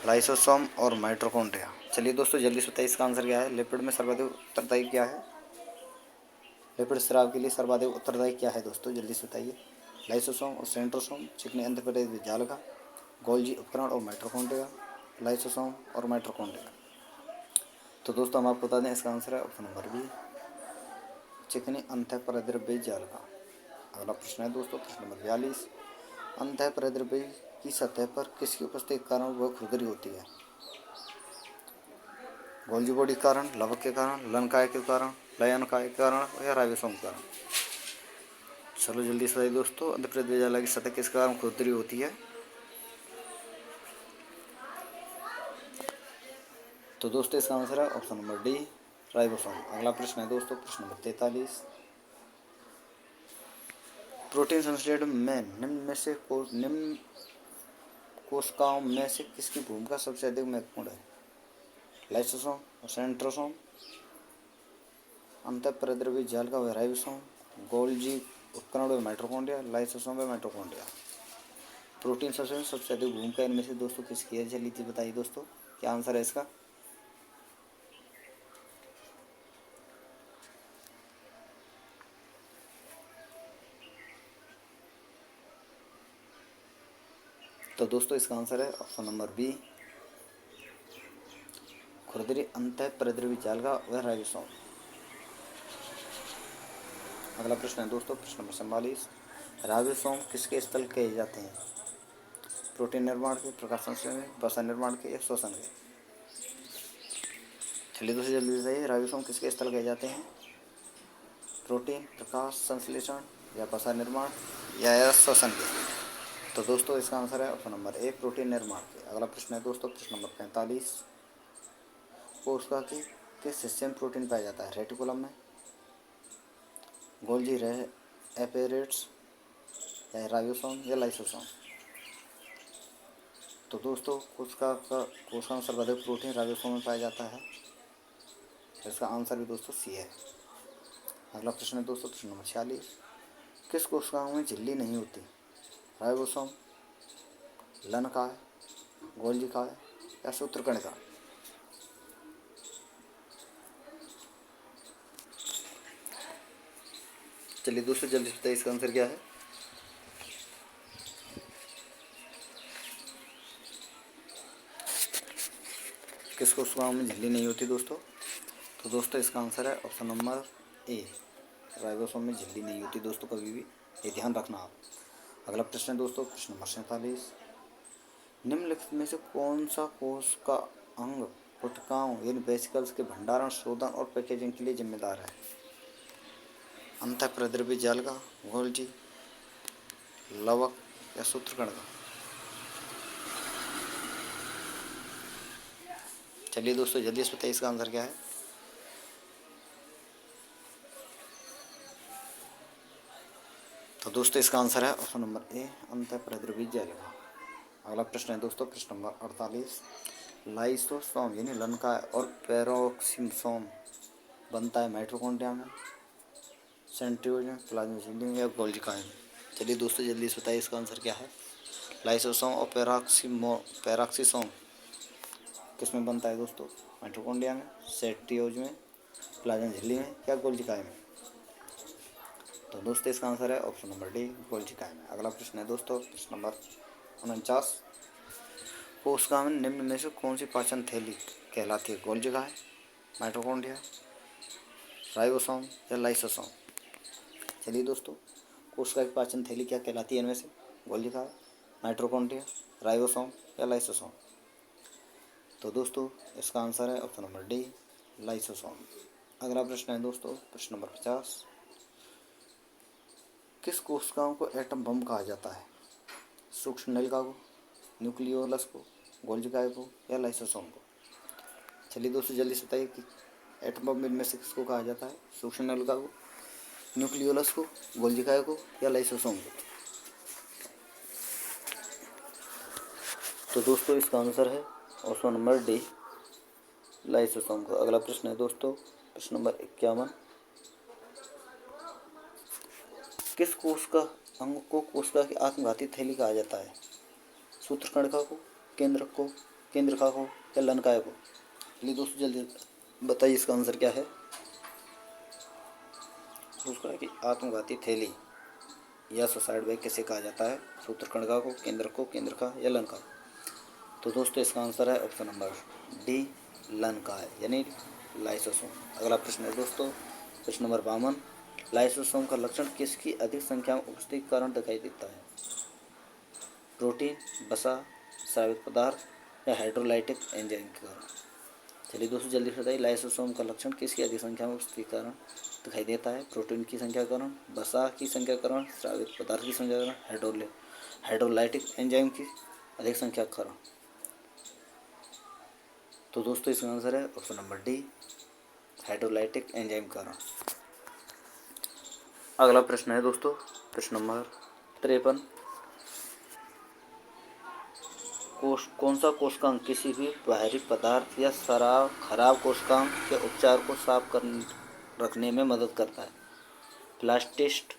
लाइसोसोम और माइटोकॉन्ड्रिया। चलिए दोस्तों जल्दी से बताइए इसका आंसर क्या है। लिपिड में सर्वाधिक उत्तरदायी क्या है। लिपिड स्राव के लिए सर्वाधिक उत्तरदायी क्या है दोस्तों जल्दी से बताइए। लाइसोसोम और सेंट्रोसोम, चिकनी अंतःपरिवर्ती जालिका, गोल्जी उपकरण और माइटोकॉन्ड्रिया। लाइसोसोम और माइटोकॉन्ड्रिया। तो दोस्तों हम आपको बता दें इसका आंसर है ऑप्शन नंबर बी, चिकनी अंतःपरिवर्ती जालिका। अगला प्रश्न है दोस्तों प्रश्न नंबर 42। अंतःपरिवर्ती की सतह पर किसकी उपस्थिति के कारण वह खुरदरी होती है। गोल्जी बॉडी के कारण, लवक के कारण, लनकाय के कारण, लयनकाय के कारण या राइबोसोम के कारण। चलो जल्दी से बताइए दोस्तों अंतःपरिवर्ती जालिका की सतह किस कारण खुरदरी होती है। तो दोस्तों इसका आंसर है ऑप्शन नंबर डी, राइबोसोम। अगला प्रश्न है दोस्तों प्रश्न नंबर 43। प्रोटीन संश्लेषण में निम्न कोशिकाओं में से किसकी भूमिका सबसे अधिक महत्वपूर्ण है। लाइसोसोम और सेंट्रोसोम, अंतःपरिवर्ती जालिका व राइबोसोम, गोल्जी उपकरण व माइटोकॉन्ड्रिया, लाइसोसोम व माइटोकॉन्ड्रिया। प्रोटीन संश्लेषण सबसे अधिक भूमिका इनमें से दोस्तों किसकी है। चलिए बताइए दोस्तों क्या आंसर है इसका। तो दोस्तों इसका आंसर है ऑप्शन नंबर बी, खुरदरी अंतःपरिवर्ती जालिका व राइबोसोम। अगला प्रश्न है दोस्तों प्रश्न नंबर 44। राइबोसोम किसके स्थल कहे जाते हैं। प्रोटीन निर्माण के, प्रकाश संश्लेषण के, वसा निर्माण के या श्वसन के। चलिए दोस्तों जल्दी बताइए राइबोसोम किसके स्थल कहे जाते हैं। प्रोटीन, प्रकाश संश्लेषण या वसा निर्माण या श्वसन के। तो दोस्तों इसका आंसर है ऑप्शन नंबर ए, प्रोटीन निर्माण के। अगला प्रश्न है दोस्तों, प्रश्न नंबर 45, कोशिका की किस हिस्से में प्रोटीन पाया जाता है? रेटिकुलम में, गोल्जी एपेरेट्स, या राइबोसोम, या लाइसोसोम? तो दोस्तों कोशिका में सर्वाधिक प्रोटीन राइबोसोम में पाया जाता है। तो इसका आंसर भी दोस्तों सी है। अगला प्रश्न है दोस्तों, प्रश्न नंबर 46, किस कोशिकाओं में झिल्ली नहीं होती? राइबोसोम, लनकाय, गोल्जिकाय, या सूत्रकणिका? चलिए दोस्तों जल्दी से बताइए इसका आंसर क्या है। किस कोशिकाओं में झिल्ली नहीं होती दोस्तों? तो दोस्तों इसका आंसर है ऑप्शन नंबर ए, राइबोसोम में झिल्ली नहीं होती दोस्तों, कभी भी ये ध्यान रखना आप। अगला प्रश्न है दोस्तों, प्रश्न नंबर 47, निम्नलिखित में से कौन सा कोश का अंग गुटकाओं यानी वेसिकल्स के भंडारण, शोधन और पैकेजिंग के लिए जिम्मेदार है? अंतःप्रद्रव्य जालिका, गोल्जी, लवक, या सूत्रकणिका? चलिए दोस्तों जल्दी से बताइए इसका आंसर क्या है। तो दोस्तों इसका आंसर है ऑप्शन नंबर ए, अंतःप्रद्रव्य जालिका। अगला प्रश्न है दोस्तों, प्रश्न नंबर 48, लाइसोसोम यानी लनकाय और पेरोक्सिसोम बनता है माइटोकॉन्ड्रिया में, सेंट्रियोज में, प्लाज्मा झिल्ली में, या गोल्जिकाय में? चलिए दोस्तों जल्दी से बताइए इसका आंसर क्या है। लाइसोसोम और पेरोक्सिसोम किस में बनता है दोस्तों? माइटोकॉन्ड्रिया में, सेंट्रियोज में, प्लाज्मा झिल्ली में, या गोल्जिकाय में? तो दोस्तों इसका आंसर है ऑप्शन नंबर डी, गोल्जिकाय में। अगला प्रश्न है दोस्तों, प्रश्न नंबर 49, कोशिका में निम्न में से कौन सी पाचन थैली कहलाती है? गोल्जिकाय, माइटोकॉन्ड्रिया, राइबोसोम, या लाइसोसोम? चलिए दोस्तों कोशिका की पाचन थैली क्या कहलाती है इनमें से? गोल्जिकाय, माइटोकॉन्ड्रिया, राइबोसोम, या लाइसोसोम? तो दोस्तों इसका आंसर है ऑप्शन नंबर डी, लाइसोसोम। अगला प्रश्न है दोस्तों, प्रश्न नंबर 50, किस कोशिकाओं को एटम बम कहा जाता है? सूक्ष्म नलिका को, न्यूक्लियोलस को, गोल्जिकाय को, या लाइसोसोम को? चलिए दोस्तों जल्दी से बताइए कि एटम बम इनमें से किसको कहा जाता है? सूक्ष्म नलिका को, न्यूक्लियोलस को, गोल्जिकाय को, या लाइसोसोम को? तो दोस्तों इसका आंसर है ऑप्शन नंबर डी, लाइसोसोम को। अगला प्रश्न है दोस्तों, प्रश्न नंबर 51, किस कोशिका अंग को कोशिका की आत्मघाती थैली कहा जाता है? सूत्रकणिका को, केंद्रका को, या लनकाय को? चलिए दोस्तों जल्दी बताइए इसका आंसर क्या है। कोशिका की आत्मघाती थैली या सुसाइड बैग किसे कहा जाता है? सूत्रकणिका को, केंद्रका, या लनका? तो दोस्तों इसका आंसर है ऑप्शन नंबर डी, लनकाय यानी लाइसोसोम। अगला प्रश्न है दोस्तों, प्रश्न नंबर 52, लाइसोसोम का लक्षण किसकी अधिक संख्या में उपस्थिति के कारण दिखाई देता है? प्रोटीन, वसा, स्रावित पदार्थ, या हाइड्रोलाइटिक एंजाइम के कारण? चलिए दोस्तों जल्दी से बताइए लाइसोसोम का लक्षण किसकी अधिक संख्या में उपस्थिति के कारण दिखाई देता है? प्रोटीन की संख्या के कारण, वसा की संख्या के कारण, स्रावित पदार्थ की संख्या के कारण, हाइड्रोलाइटिक एंजाइम की अधिक संख्या के कारण? तो दोस्तों इसका आंसर है option number D, hydrolytic enzyme के कारण। अगला प्रश्न है दोस्तों, प्रश्न नंबर 53, कौन सा कोशिकांग किसी भी बाहरी पदार्थ या खराब कोशिकांग के उपचार को साफ रखने में मदद करता है? प्लास्टिस्ट,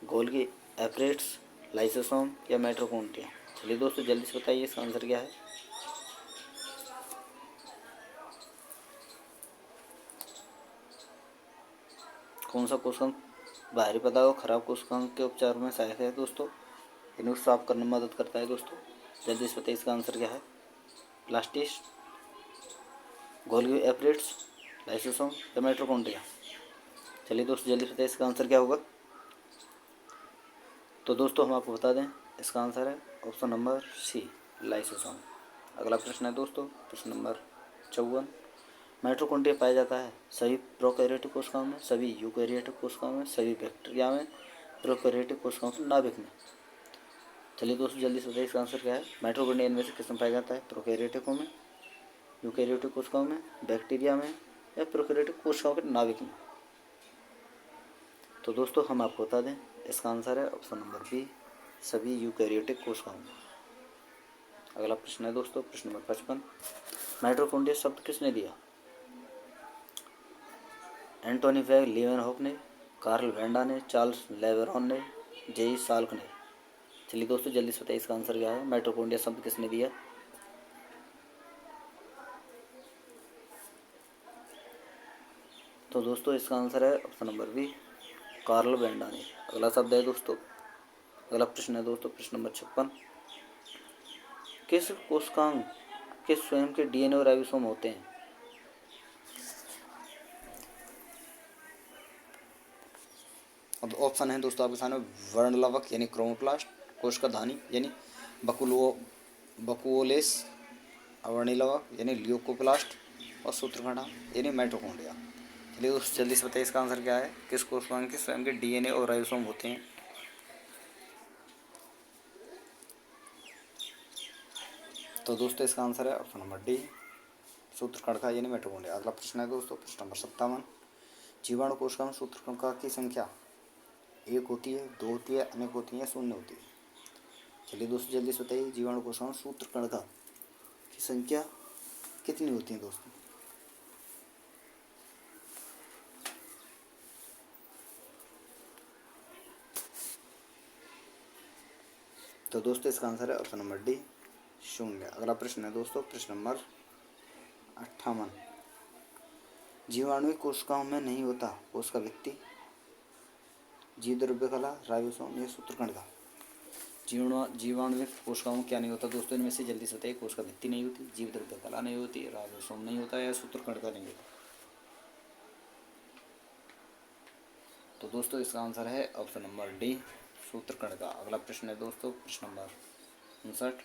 गोल्गी एपरेट्स, लाइसोसोम, या माइटोकॉन्ड्रिया? चलिए दोस्तों जल्दी से बताइए इसका आंसर क्या है। कौन सा कोशिकांग बाहरी पदार्थ और खराब कोशिकांग के उपचार में सहायक है दोस्तों? इन्हें साफ करने में मदद करता है दोस्तों। जल्दी से बताइए इसका आंसर क्या है। प्लास्टिस्ट, गोल्गी एपरेट्स, लाइसोसोम, या माइटोकॉन्ड्रिया? चलिए दोस्तों जल्दी से बताइए इसका आंसर क्या होगा। तो दोस्तों हम आपको बता दें इसका आंसर है ऑप्शन नंबर सी, लाइसोसोम। अगला प्रश्न है दोस्तों, प्रश्न नंबर 54, माइटोकॉन्ड्रिया पाया जाता है सभी प्रोकैरियोटिक कोशिकाओं में, सभी यूकैरियोटिक कोशिकाओं में, सभी बैक्टीरिया में, प्रोकैरियोटिक कोशिकाओं के नाभिक में? चलिए दोस्तों जल्दी से बताइए इसका आंसर क्या है। माइटोकॉन्ड्रिया इनमें से किस में पाया जाता है? प्रोकैरियोटिकों में, यूकैरियोटिक कोशिकाओं में, बैक्टीरिया में या प्रोकैरियोटिक कोशिकाओं के नाभिक में? तो दोस्तों हम आपको बता दें इसका आंसर है ऑप्शन नंबर बी, सभी यूकैरियोटिक कोशिकाओं में। अगला प्रश्न है दोस्तों प्रश्न नंबर 55। माइटोकॉन्ड्रिया शब्द किसने दिया? एंटोनी वैग लीवेनहॉक ने, कार्ल वेंडा ने, चार्ल्स लेवेरॉन ने, जेई साल्क ने? चलिए दोस्तों जल्दी से बताइए इसका आंसर क्या है। माइटोकॉन्ड्रिया शब्द किसने दिया? तो दोस्तों इसका आंसर है option number B, Carl Benda ने। अगला शब्द है दोस्तों, अगला प्रश्न है दोस्तों प्रश्न नंबर 56। किस कोशिकांग के स्वयं के डीएनए और राइबोसोम होते हैं? अब ऑप्शन है दोस्तों आपके सामने, वर्णलवक यानी क्रोमोप्लास्ट, कोशिकाधानी यानी बकुओलेस, अवर्णिलवक यानी ल्यूकोप्लास्ट और सूत्रकणा यानी माइटोकॉन्ड्रिया। चलिए दोस्तों जल्दी से बताइए इसका आंसर क्या है। किस कोशिकांग के स्वयं के डीएनए और राइबोसोम होते हैं? तो दोस्तों इसका आंसर है ऑप्शन नंबर डी, सूत्रकणिका यानी माइटोकॉन्ड्रिया। अगला प्रश्न है दोस्तों प्रश्न नंबर 57। जीवाणु कोशिका में सूत्रकणिका की संख्या एक होती है, दो होती है, अनेक होती है या शून्य होती है? चलिए दोस्तों जल्दी से बताइए जीवाणु कोशिका में सूत्रकणिका की संख्या कितनी होती है दोस्तों? तो दोस्तों इसका आंसर है ऑप्शन नंबर डी, शून्य। अगला प्रश्न है दोस्तों प्रश्न नंबर 58। जीवाणु कोशिकाओं में नहीं होता कोशिका भित्ति, जीव द्रव्य कला, राइबोसोम या सूत्रकणिका? जीवाणु कोशिकाओं में क्या नहीं होता दोस्तों? इनमें से जल्दी से बताइए। कोशिका भित्ति नहीं होती, जीव द्रव्य कला नहीं होती, राइबोसोम नहीं होता या सूत्रकणिका नहीं होता? तो दोस्तों इसका आंसर है ऑप्शन नंबर डी, सूत्रकणिका। अगला प्रश्न है दोस्तों प्रश्न नंबर 59।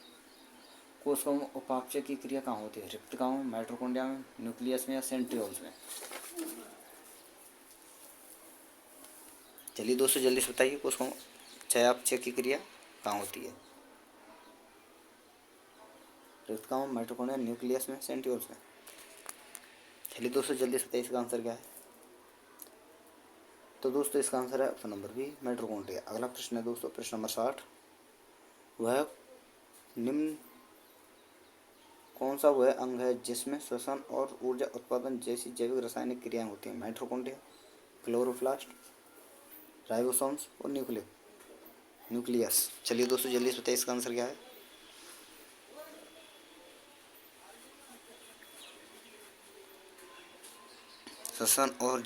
कोशिकाओं में उपापचय की क्रिया कहाँ होती है? रिक्तकाओं में, माइटोकॉन्ड्रिया में, न्यूक्लियस में या सेंट्रियोल्स में? चलिए दोस्तों जल्दी से बताइए कोशिकाओं में चयापचय की क्रिया कहाँ होती है? रिक्तकाओं में, माइटोकॉन्ड्रिया, न्यूक्लियस में, सेंट्रियोल्स में? चलिए दोस्तों जल्दी से बताइए इसका आंसर क्या है। तो दोस्तों इसका आंसर है ऑप्शन नंबर बी, माइटोकॉन्ड्रिया। अगला प्रश्न है दोस्तों प्रश्न नंबर 60। वह निम्न कौन सा वह अंग है जिसमें श्वसन और ऊर्जा उत्पादन जैसी जैविक रासायनिक क्रियाएं होती हैं? माइटोकॉन्ड्रिया, क्लोरोप्लास्ट, राइबोसोम्स और न्यूक्लियस? चलिए दोस्तों जल्दी से बताइए इसका आंसर क्या है। श्वसन और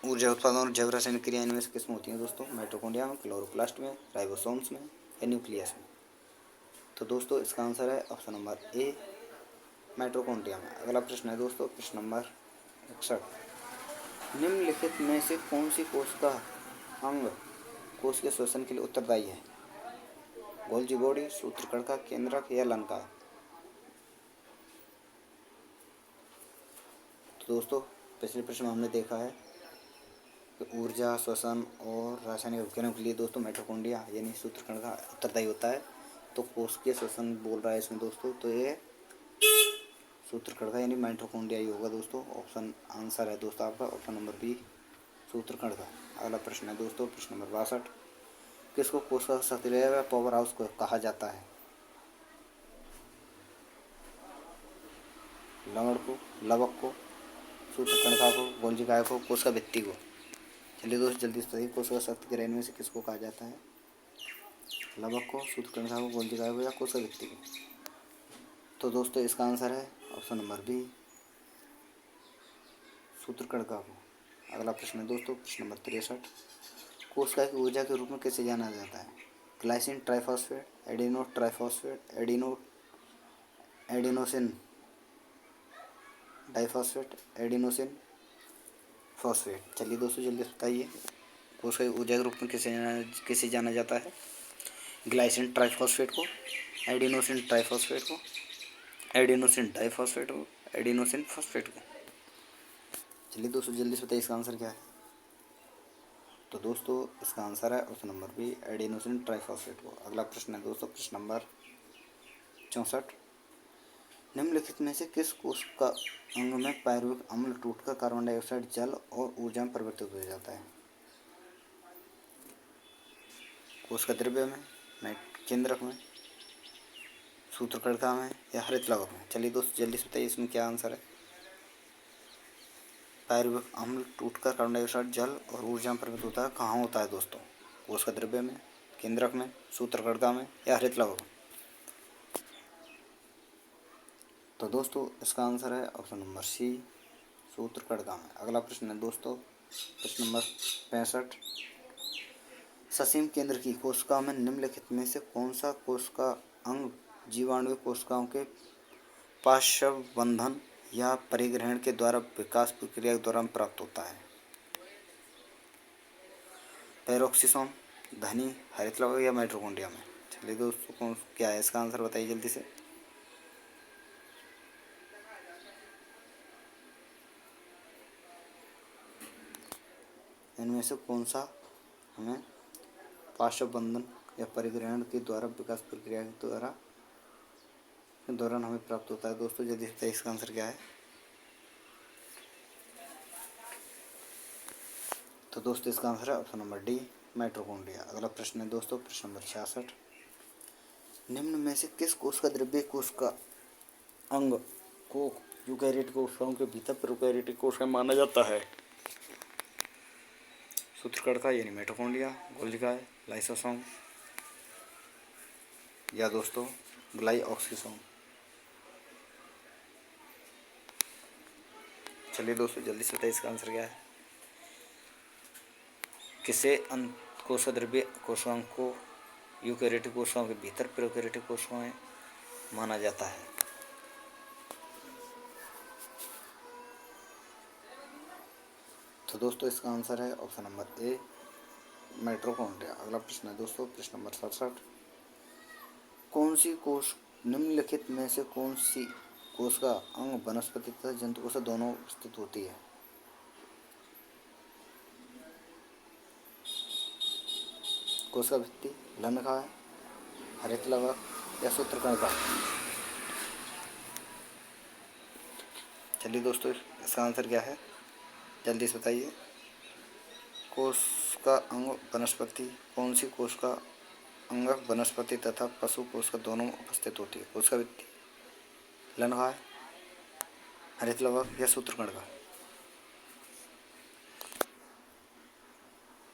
ऊर्जा उत्पादन और जैव रासायनिक क्रिया इनमें से किसमें होती हैं दोस्तों? माइटोकॉन्ड्रिया में, क्लोरोप्लास्ट में, राइबोसोम्स में या न्यूक्लियस में? तो दोस्तों इसका आंसर है ऑप्शन नंबर ए, माइटोकॉन्ड्रिया में। अगला प्रश्न है दोस्तों प्रश्न नंबर 61। निम्नलिखित में से कौन सी कोशिका अंग कोश के श्वसन के लिए उत्तरदायी है? गोल्जी बॉडी, सूत्रकणिका, केंद्रक या लंका? तो दोस्तों पिछले प्रश्न में हमने देखा है कि ऊर्जा, श्वसन और रासायनिक अभिक्रियाओं के लिए दोस्तों माइटोकॉन्ड्रिया यानी सूत्रकणिका उत्तरदायी होता है। तो कोशिकीय श्वसन बोल रहा है इसमें दोस्तों, तो ये सूत्रकणिका यानी माइटोकॉन्ड्रिया ही होगा दोस्तों। ऑप्शन आंसर है दोस्तों आपका ऑप्शन नंबर बी, सूत्रकणिका। अगला प्रश्न है दोस्तों प्रश्न नंबर 62। किसको कोशिका सक्रिय व पावर हाउस को कहा जाता है? लवण को, लवक को, सूत्रकणिका को, गोल्जिकाय को, कोशिका भित्ति को? चलिए दोस्तों जल्दी से बताइए कोशिका सक्रिय में से किसको कहा जाता है? लवक को, सूत्रकणिका को, गोल्जिकाय को या कोशिका भित्ति को? तो दोस्तों इसका आंसर है ऑप्शन नंबर बी, सूत्रकणिका को। अगला प्रश्न है दोस्तों प्रश्न नंबर 63। कोशिका की ऊर्जा के रूप में किसे जाना जाता है? Glycine triphosphate, adeno triphosphate, adenosine diphosphate, adenosine phosphate? चलिए दोस्तों जल्दी बताइए कोशिका की ऊर्जा के रूप में किसे जाना जाता है? ग्लाइसिन ट्राइफॉस्फेट को, एडिनोसिन ट्राइफॉस्फेट को, एडिनोसिन डाइफॉस्फेट को, एडिनोसिन फॉस्फेट को? चलिए दोस्तों जल्दी से बताइए इसका आंसर क्या है। तो दोस्तों इसका आंसर है option number B, adenosine triphosphate को। अगला प्रश्न है दोस्तों प्रश्न नंबर 64। निम्नलिखित में से किस कोशिका अंग में पायरुविक अम्ल टूटकर कार्बन डाइऑक्साइड जल और ऊर्जा में परिवर्तित हो जाता है? कोशिका द्रव्य में, केंद्रक में, सूत्रकर्ता में या हरित लवक में? चलिए दोस्तों जल्दी से बताइए इसमें क्या आंसर है। पायरुविक अम्ल टूटकर कार्बन डाइऑक्साइड जल और ऊर्जा में परिवर्तित होता है, कहाँ होता है दोस्तों? कोशिका द्रव्य में, केंद्रक में, सूत्रकर्ता में या हरित लवक में? तो दोस्तों इसका आंसर है ऑप्शन नंबर सी, सूत्रकर्ता में। अगला प्रश्न है दोस्तों प्रश्न नंबर 65। ससीम केंद्र की कोशिका में निम्नलिखित में से कौन सा कोशिका अंग जीवाणु कोशिकाओं के पार्श्व बंधन या परिग्रहण के द्वारा विकास प्रक्रिया के दौरान प्राप्त होता है? पेरोक्सिसोम, धनी, हरित लवक या माइटोकॉन्ड्रिया में? चलिए दोस्तों कौन क्या है इसका आंसर बताइए जल्दी से। इनमें से कौन सा हमें पार्श्व बंधन या परिग्रहण के द्वारा विकास प्रक्रिया के दौरान हमें प्राप्त होता है? दोस्तों जल्दी से इसका आंसर क्या है? तो दोस्तों इसका आंसर है ऑप्शन नंबर डी, माइटोकॉन्ड्रिया। अगला प्रश्न है दोस्तों प्रश्न नंबर 66। निम्न में से किस कोशिका द्रव्य कोशिका अंग को यूकेरियोटिक कोशिकाओं के भीतर प्रोकैरियोटिक कोशिका माना जाता है? सूत्रकर्ता यानी माइटोकॉन्ड्रिया, गोल्गिकाय, लाइसोसोम या दोस्तों ग्लाइऑक्सिसोम? चलिए दोस्तों जल्दी से बताइए इसका आंसर क्या है। किसे कोशिका द्रव्य कोशिकाओं को यूकेरियोटिक कोशिकाओं के भीतर प्रोकैरियोटिक कोशिकाएं माना जाता है? तो दोस्तों इसका आंसर है ऑप्शन नंबर ए, माइटोकॉन्ड्रिया। अगला प्रश्न है दोस्तों प्रश्न नंबर 67। कौन सी कोश निम्नलिखित में से कौन सी कोशिका अंग वनस्पति तथा जंतु कोशिका दोनों स्थित होती है? कोशिका भित्ति, लंदकाय, हरित लवक या सूत्रकर्ता? चलिए दोस्तों इसका आंसर क्या है जल्दी से बताइए। कोशिका अंग वनस्पति, कौन सी कोशिका अंगक वनस्पति तथा पशु कोशिका दोनों में उपस्थित होती है? कोशिका भित्ति, लंदकाय, हरित लवक या सूत्रकर्ता?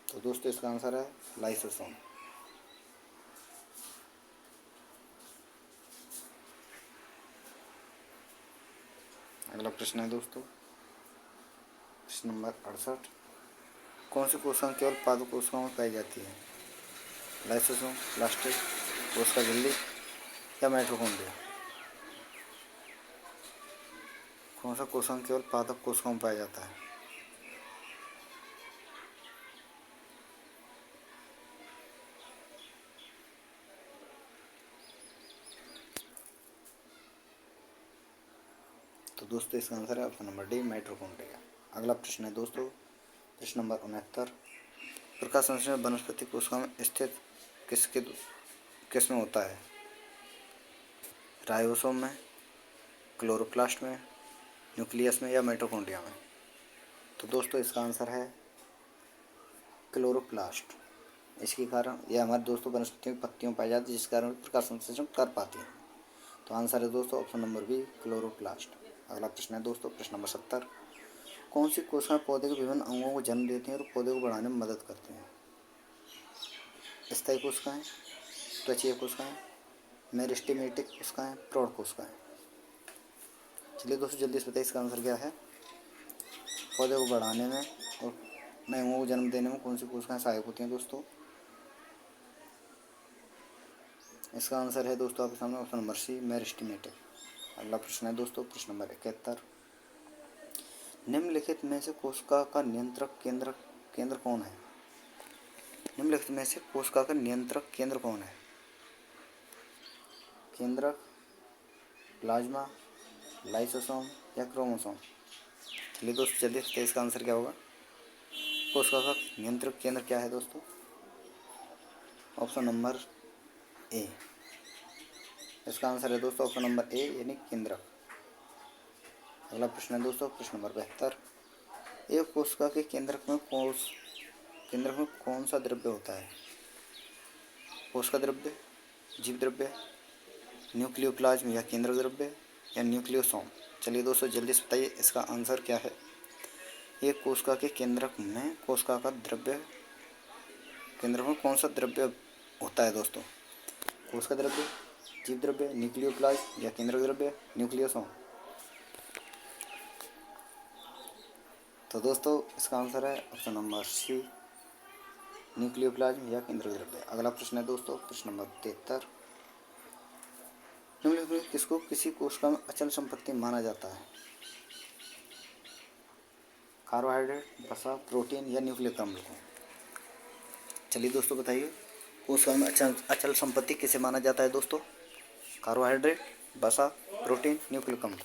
तो दोस्तों इसका आंसर है लाइसोसोम। अगला प्रश्न है दोस्तों प्रश्न नंबर 68। कौन सी कोशिका केवल पादप कोशिकाओं में पाई जाती है? लाइसोसोम, प्लास्टिक, कोशिका झिल्ली या माइटोकॉन्ड्रिया? कौन सा कोशिका केवल पादप कोशिकाओं में पाया जाता है? तो दोस्तों इसका आंसर है ऑप्शन नंबर डी, माइटोकॉन्ड्रिया। अगला प्रश्न है दोस्तों प्रश्न नंबर 69। प्रकाश संश्लेषण वनस्पति कोशिका में स्थित किस में होता है? राइबोसोम में, क्लोरोप्लास्ट में, न्यूक्लियस में या माइटोकॉन्ड्रिया में? तो दोस्तों इसका आंसर है क्लोरोप्लास्ट। इसके कारण यह हमारे दोस्तों वनस्पतियों की पत्तियों में पाई जाती है जिस कारण प्रकाश संश्लेषण कर पाती है। तो आंसर है दोस्तों ऑप्शन नंबर बी, क्लोरोप्लास्ट। अगला प्रश्न है दोस्तों प्रश्न नंबर 70। कौन सी कोशिकाएं पौधे के विभिन्न अंगों को जन्म देती हैं और पौधे को बढ़ाने में मदद करती हैं? स्थायी कोशिकाएं, त्वचीय कोशिकाएं, मेरिस्टेमेटिक कोशिकाएं, प्रौढ़ कोशिकाएं? चलिए दोस्तों जल्दी से बताइए इसका आंसर क्या है। पौधे को बढ़ाने में और नए अंगों को जन्म देने में कौन सी कोशिकाएं सहायक होती हैं दोस्तों? इसका आंसर है दोस्तों आपके सामने ऑप्शन नंबर सी, मेरिस्टेमेटिक। अगला प्रश्न है दोस्तों प्रश्न नंबर 71। निम्नलिखित में से कोशिका का नियंत्रक केंद्र कौन है? निम्नलिखित में से कोशिका का नियंत्रक केंद्र कौन है? केंद्रक, प्लाज्मा, लाइसोसोम या क्रोमोसोम? चलिए दोस्तों जल्दी से इसका आंसर क्या होगा। कोशिका का नियंत्रक केंद्र क्या है दोस्तों? ऑप्शन नंबर ए। इसका आंसर है दोस्तों ऑप्शन नंबर ए यानी केंद्रक। अगला प्रश्न है दोस्तों प्रश्न नंबर 72। एक कोशिका के केंद्रक में कौन सा द्रव्य होता है? कोशिका द्रव्य, जीव द्रव्य, न्यूक्लियोप्लाज्म या केंद्रक द्रव्य या न्यूक्लियोसोम। चलिए दोस्तों जल्दी से बताइए इसका आंसर क्या है। एक कोशिका के केंद्रक में कोशिका का द्रव्य केंद्रक में कौन सा द्रव्य होता है दोस्तों? कोशिका द्रव्य, जीव द्रव्य, न्यूक्लियोप्लाज्म या केंद्रक द्रव्य, न्यूक्लियोसोम। तो दोस्तों इसका आंसर है ऑप्शन नंबर सी, न्यूक्लियोप्लाज्म या केंद्रक द्रव्य। अगला प्रश्न है दोस्तों प्रश्न नंबर 73। निम्नलिखित में किसको किसी कोशिका में अचल संपत्ति माना जाता है? कार्बोहाइड्रेट, वसा, प्रोटीन या न्यूक्लिक अम्ल को। चलिए दोस्तों बताइए कोशिका में अचल संपत्ति किसे माना जाता है दोस्तों? कार्बोहाइड्रेट, वसा, प्रोटीन, न्यूक्लिक अम्ल।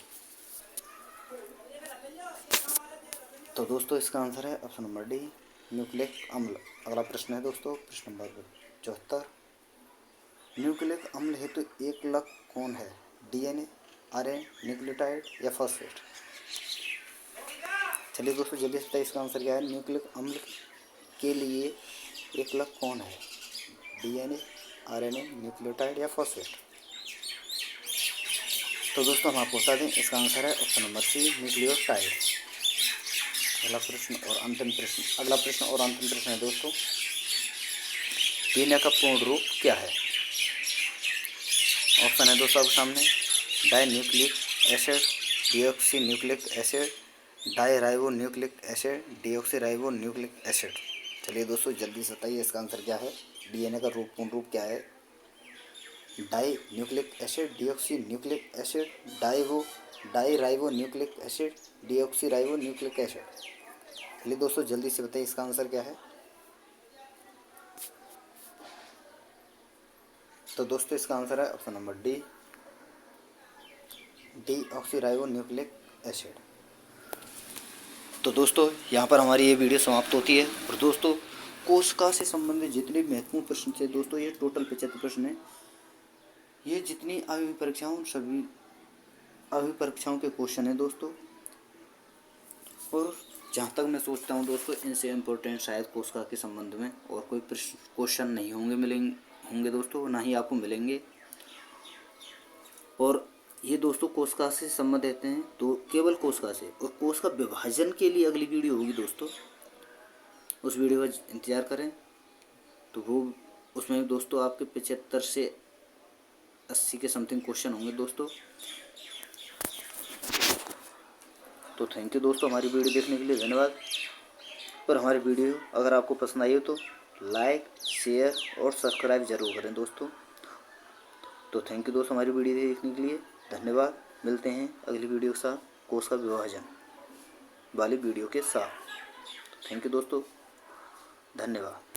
तो दोस्तों इसका आंसर है ऑप्शन नंबर डी, न्यूक्लिक अम्ल। अगला प्रश्न है दोस्तों प्रश्न नंबर 74। न्यूक्लिक अम्ल हेतु एक लक्ष्य कौन है? डीएनए, आरएनए, न्यूक्लियोटाइड या फॉस्फेट। चलिए दोस्तों जल्दी से बताइए इसका आंसर क्या है। न्यूक्लिक अम्ल के लिए एक लक्ष्य कौन है? डीएनए, आरएनए, न्यूक्लियोटाइड या फॉस्फेट। तो दोस्तों हम आपको बता दें इसका आंसर है ऑप्शन नंबर सी, न्यूक्लियोटाइड। अगला प्रश्न और अंतिम प्रश्न है दोस्तों डीएनए का पूर्ण रूप क्या है? ऑप्शन है दोस्तों आपके सामने di nucleic acid, deoxy nucleic acid, di ribo nucleic acid, deoxy ribo nucleic acid. चलिए दोस्तों जल्दी से बताइए इसका आंसर क्या है। डीएनए का पूर्ण रूप क्या है? Di nucleic acid, deoxy nucleic acid, di ribo nucleic acid, deoxy ribo nucleic acid. चलिए दोस्तों जल्दी से बताइए इसका आंसर क्या है। तो दोस्तों इसका आंसर है option number D, deoxy ribo nucleic acid. तो दोस्तों यहाँ पर हमारी ये वीडियो समाप्त होती है। और दोस्तों कोशिका से संबंधित जितने भी महत्वपूर्ण प्रश्न थे दोस्तों ये टोटल 75 प्रश्न हैं। ये जितनी आयु परीक्षाओं सभी आयु परीक्षाओं के क्वेश्चन हैं दोस्तों। और जहाँ तक मैं सोचता हूँ दोस्तों इनसे इम्पोर्टेंट शायद कोशिका के संबंध में और कोई क्वेश्चन नहीं होंगे दोस्तों, ना ही आपको मिलेंगे। और ये दोस्तों कोशिका से संबंधित हैं तो केवल कोशिका से, और कोशिका विभाजन के लिए अगली वीडियो होगी दोस्तों, उस वीडियो का इंतज़ार करें। तो वो उसमें दोस्तों आपके 75 से 80 के समथिंग क्वेश्चन होंगे दोस्तों। तो थैंक यू दोस्तों हमारी वीडियो देखने के लिए, धन्यवाद। और हमारी वीडियो अगर आपको पसंद आई हो तो लाइक, शेयर और सब्सक्राइब जरूर करें दोस्तों। तो थैंक यू दोस्तों हमारी वीडियो देखने के लिए, धन्यवाद। मिलते हैं अगली वीडियो के साथ कोशिका विभाजन वाली वीडियो के साथ। थैंक यू दोस्तों, धन्यवाद।